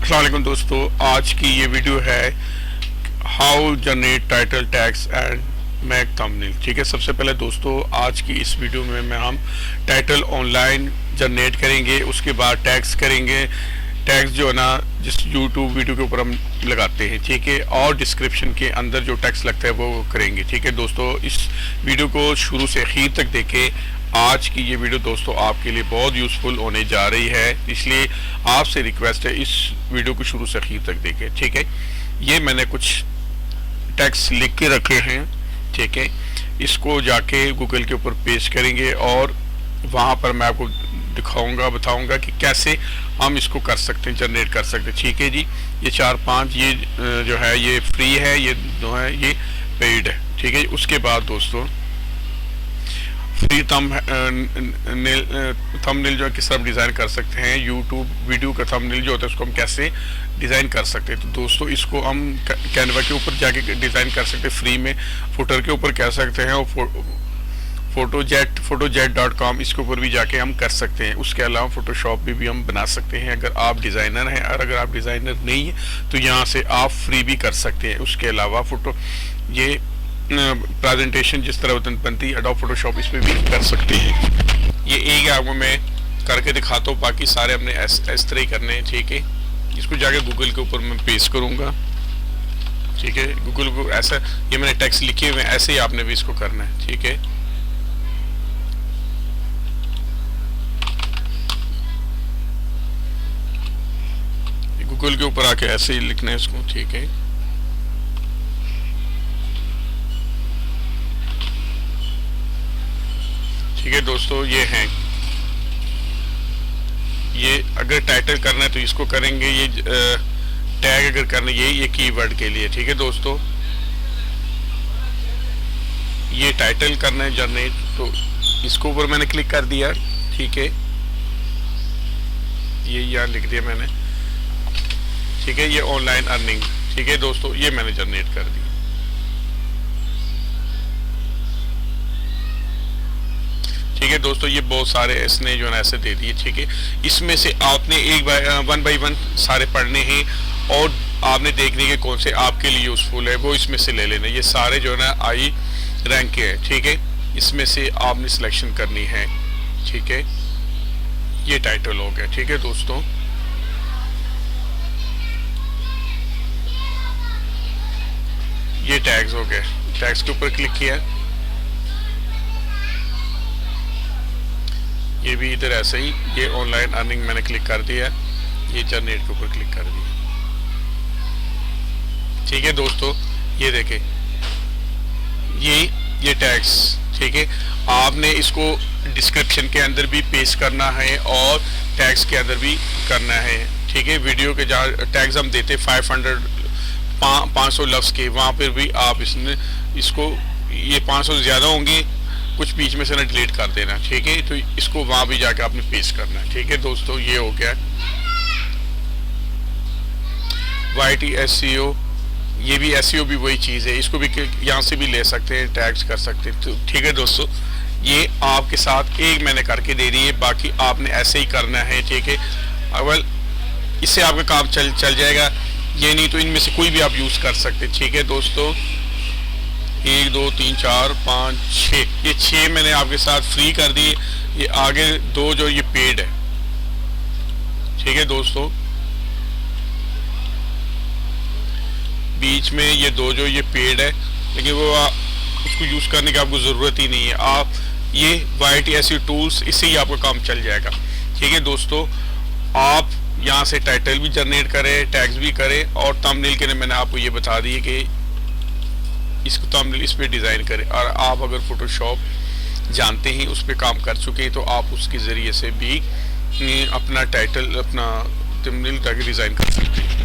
अस्सलाम वालेकुम दोस्तों, आज की ये वीडियो है how generate title tags and make thumbnail. ठीक है, सबसे पहले दोस्तों आज की इस वीडियो में हम टाइटल ऑनलाइन जनरेट करेंगे, उसके बाद टैग्स करेंगे। टैग्स जो है ना जिस यूट्यूब वीडियो के ऊपर हम लगाते हैं, ठीक है, और डिस्क्रिप्शन के अंदर जो टैग्स लगता है वो करेंगे। ठीक है दोस्तों, इस वीडियो को शुरू से आखिर तक देखें। आज की ये वीडियो दोस्तों आपके लिए बहुत यूज़फुल होने जा रही है, इसलिए आपसे रिक्वेस्ट है इस वीडियो को शुरू से आखिर तक देखें। ठीक है, ये मैंने कुछ टैग्स लिख के रखे हैं। ठीक है, इसको जाके गूगल के ऊपर पेस्ट करेंगे और वहाँ पर मैं आपको दिखाऊंगा, बताऊंगा कि कैसे हम इसको कर सकते हैं, जनरेट कर सकते हैं। ठीक है जी, ये 4-5 ये जो है ये फ्री है, ये जो है ये पेड है। ठीक है, उसके बाद दोस्तों फ्री थंबनेल जो है किस तरह डिज़ाइन कर सकते हैं, यूट्यूब वीडियो का थंबनेल जो होता है उसको हम कैसे डिज़ाइन कर सकते हैं। तो दोस्तों इसको हम कैनवा के ऊपर जाके डिज़ाइन कर सकते हैं फ्री में, फुटर के ऊपर कह सकते हैं, और फोटोजेट.com इसके ऊपर भी जाके हम कर सकते हैं। उसके अलावा फोटोशॉप भी हम बना सकते हैं अगर आप डिज़ाइनर हैं, और अगर आप डिज़ाइनर नहीं है तो यहाँ से आप फ्री भी कर सकते हैं। उसके अलावा ये प्रेजेंटेशन जिस तरह बनती है एडोब फोटोशॉप इस पर भी कर सकते हैं। ये एक आपको मैं करके दिखाता हूँ, बाकी सारे हमने इस तरह ही करने हैं। ठीक है, इसको जाके गूगल के ऊपर मैं पेस्ट करूँगा। ठीक है, गूगल को ऐसा ये मैंने टेक्स्ट लिखे हुए, ऐसे ही आपने भी इसको करना है। ठीक है, गूगल के ऊपर आके ऐसे ही लिखना है इसको। ठीक है, ठीक है दोस्तों, ये हैं, ये अगर टाइटल करना है तो इसको करेंगे, ये टैग अगर करना है ये कीवर्ड के लिए। ठीक है दोस्तों, ये टाइटल करना है जनरेट, तो इसको ऊपर मैंने क्लिक कर दिया। ठीक है, ये यहाँ लिख दिया मैंने। ठीक है, ये ऑनलाइन अर्निंग। ठीक है दोस्तों, ये मैंने जनरेट कर दी। ठीक है दोस्तों, ये बहुत सारे इसने जो है ऐसे दे दिए। ठीक है, इसमें से आपने वन बाई वन सारे पढ़ने हैं और आपने देखने के कौन से आपके लिए यूज़फुल है वो इसमें से ले लेना। ये सारे जो है ना आई रैंक के हैं। ठीक है, इसमें से आपने सिलेक्शन करनी है। ठीक है, ये टाइटल हो गया। ठीक है दोस्तों, ये टैग्स हो गए, टैग्स के ऊपर क्लिक किया, ये भी इधर ऐसे ही, ये ऑनलाइन अर्निंग मैंने क्लिक कर दिया, ये जनरेट के ऊपर क्लिक कर दिया। ठीक है दोस्तों, ये देखें ये टैग्स। ठीक है, आपने इसको डिस्क्रिप्शन के अंदर भी पेस्ट करना है और टैग्स के अंदर भी करना है। ठीक है, वीडियो के जहाँ टैग्स हम देते 500 लफ्ज़ के, वहाँ पर भी आप इसको ये 500 ज़्यादा होंगे, कुछ बीच में से ना डिलीट कर देना। ठीक है, तो इसको वहाँ भी जाके आपने पेस्ट करना है। ठीक है दोस्तों, ये हो गया YT SEO, ये भी SEO भी वही चीज़ है, इसको भी यहाँ से भी ले सकते हैं, टैग्स कर सकते हैं। तो ठीक है दोस्तों, ये आपके साथ एक मैंने करके दे दी है, बाकी आपने ऐसे ही करना है। ठीक है, अगर इससे आपका काम चल जाएगा, ये नहीं तो इनमें से कोई भी आप यूज़ कर सकते हैं। ठीक है दोस्तों, 1 2 3 4 5 6, ये 6 मैंने आपके साथ फ्री कर दिए। ये आगे 2 जो ये पेड है। ठीक है दोस्तों, बीच में ये 2 जो ये पेड है, लेकिन वो उसको यूज़ करने की आपको ज़रूरत ही नहीं है। आप ये YT SEO टूल्स, इससे ही आपका काम चल जाएगा। ठीक है दोस्तों, आप यहाँ से टाइटल भी जनरेट करें, टैग्स भी करें, और थंबनेल के लिए मैंने आपको ये बता दिए कि इसको थंबनेल इस पे डिज़ाइन करें। और आप अगर फोटोशॉप जानते हैं, उस पर काम कर चुके हैं, तो आप उसके ज़रिए से भी अपना टाइटल, अपना थंबनेल ताकि डिज़ाइन कर सकते हैं।